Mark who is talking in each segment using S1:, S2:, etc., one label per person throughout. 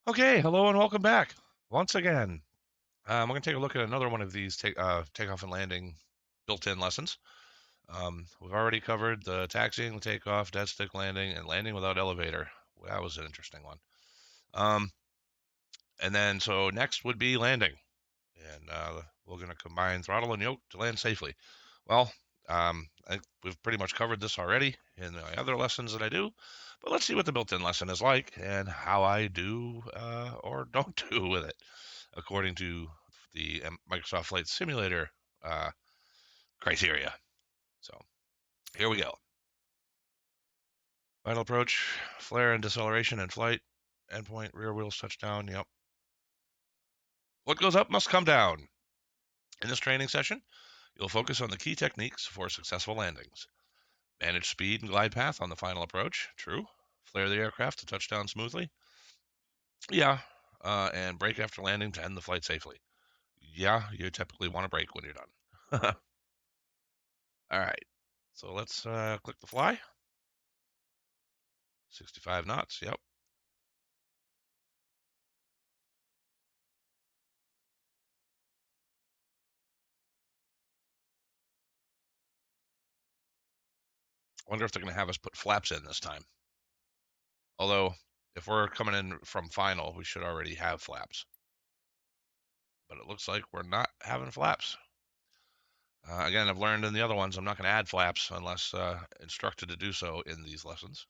S1: Okay, hello and welcome back once again. We're going to take a look at another one of these takeoff and landing built-in lessons. We've already covered the taxiing, the takeoff, dead stick landing, and landing without elevator. Well, that was an interesting one. And then so next would be landing, and we're going to combine throttle and yoke to land safely. Well, we've pretty much covered this already in the other lessons that I do, but let's see what the built-in lesson is like and how I do or don't do with it, according to the Microsoft Flight Simulator uh, criteria. So here we go. Final approach, flare and deceleration in flight, endpoint, rear wheels touchdown. Yep. What goes up must come down. In this training session, you'll focus on the key techniques for successful landings. Manage speed and glide path on the final approach. True. Flare the aircraft to touch down smoothly. Yeah. And brake after landing to end the flight safely. Yeah, you typically want to brake when you're done. All right. So let's click the fly. 65 knots. Yep. Wonder if they're going to have us put flaps in this time. Although, if we're coming in from final, we should already have flaps. But it looks like we're not having flaps. Again, I've learned in the other ones I'm not going to add flaps unless instructed to do so in these lessons.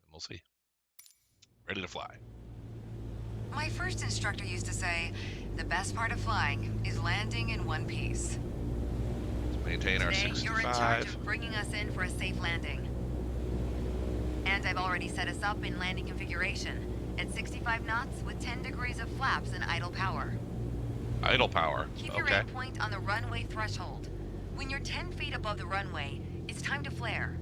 S1: And we'll see. Ready to fly.
S2: My first instructor used to say, the best part of flying is landing in one piece.
S1: Let's maintain our
S2: Today, you're in charge
S1: 65.
S2: of bringing us in for a safe landing. And I've already set us up in landing configuration at 65 knots with 10 degrees of flaps and idle power.
S1: Idle power.
S2: Keep your
S1: Okay.
S2: endpoint on the runway threshold. When you're 10 feet above the runway, it's time to flare.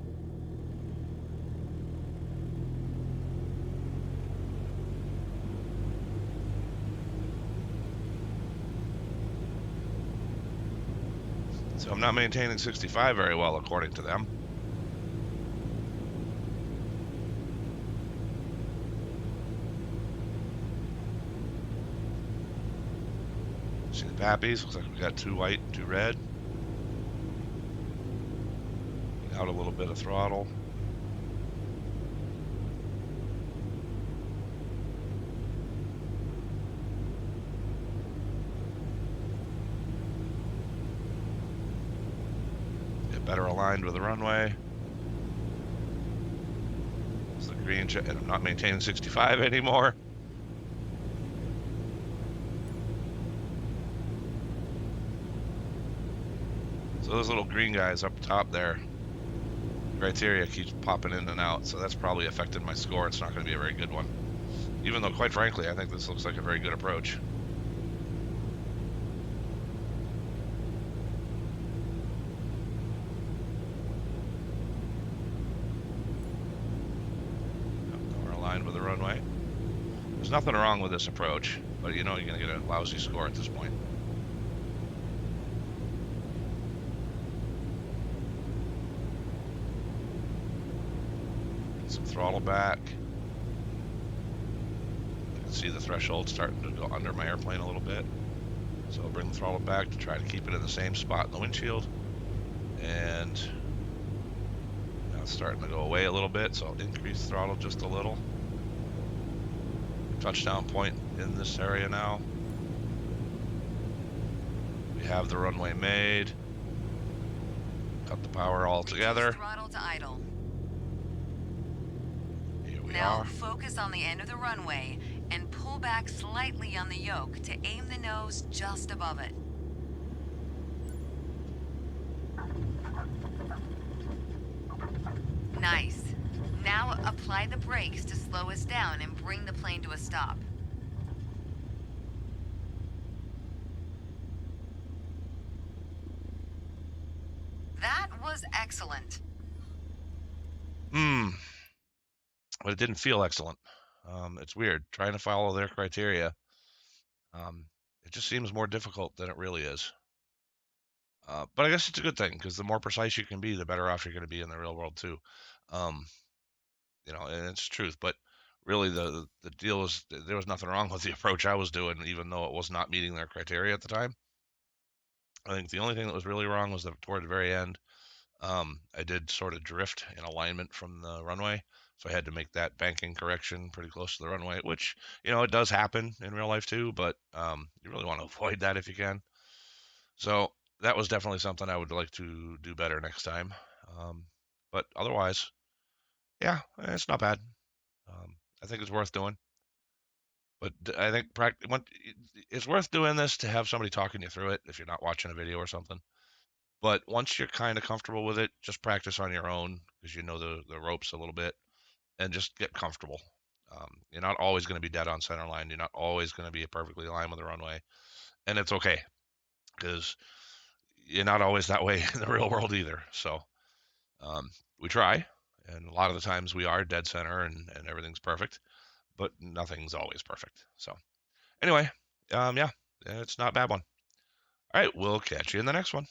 S1: So I'm not maintaining 65 very well, according to them. See the pappies? Looks like we got two white and two red. Out a little bit of throttle. Get better aligned with the runway. It's the green, and I'm not maintaining 65 anymore. So those little green guys up top there, criteria keeps popping in and out, so that's probably affected my score. It's not going to be a very good one. Even though, quite frankly, I think this looks like a very good approach. We're aligned with the runway. There's nothing wrong with this approach, but you know you're going to get a lousy score at this point. Get some throttle back. You can see the threshold starting to go under my airplane a little bit. So I'll bring the throttle back to try to keep it in the same spot in the windshield. And now it's starting to go away a little bit, so I'll increase the throttle just a little. Touchdown point in this area now. We have the runway made. Cut the power all together.
S2: Throttle to idle.
S1: Here we
S2: Now
S1: are.
S2: focus on the end of the runway and pull back slightly on the yoke to aim the nose just above it. Nice. Now apply the brakes to slow us down and bring the plane to a stop. That was excellent.
S1: But it didn't feel excellent. It's weird trying to follow their criteria. It just seems more difficult than it really is. But I guess it's a good thing because the more precise you can be, the better off you're going to be in the real world too. You know, and it's truth. But really the deal was there was nothing wrong with the approach I was doing, even though it was not meeting their criteria at the time. I think the only thing that was really wrong was that toward the very end, I did sort of drift in alignment from the runway, so I had to make that banking correction pretty close to the runway, which it does happen in real life too, but you really want to avoid that if you can. So that was definitely something I would like to do better next time. Um, but otherwise, yeah, it's not bad. I think it's worth doing. But I think it's worth doing this to have somebody talking you through it if you're not watching a video or something. But once you're kind of comfortable with it, just practice on your own because you know the ropes a little bit and just get comfortable. You're not always going to be dead on center line. You're not always going to be perfectly aligned with the runway, and it's okay because you're not always that way in the real world either. So we try, and a lot of the times we are dead center and everything's perfect, but nothing's always perfect. So anyway, yeah, it's not a bad one. All right, we'll catch you in the next one.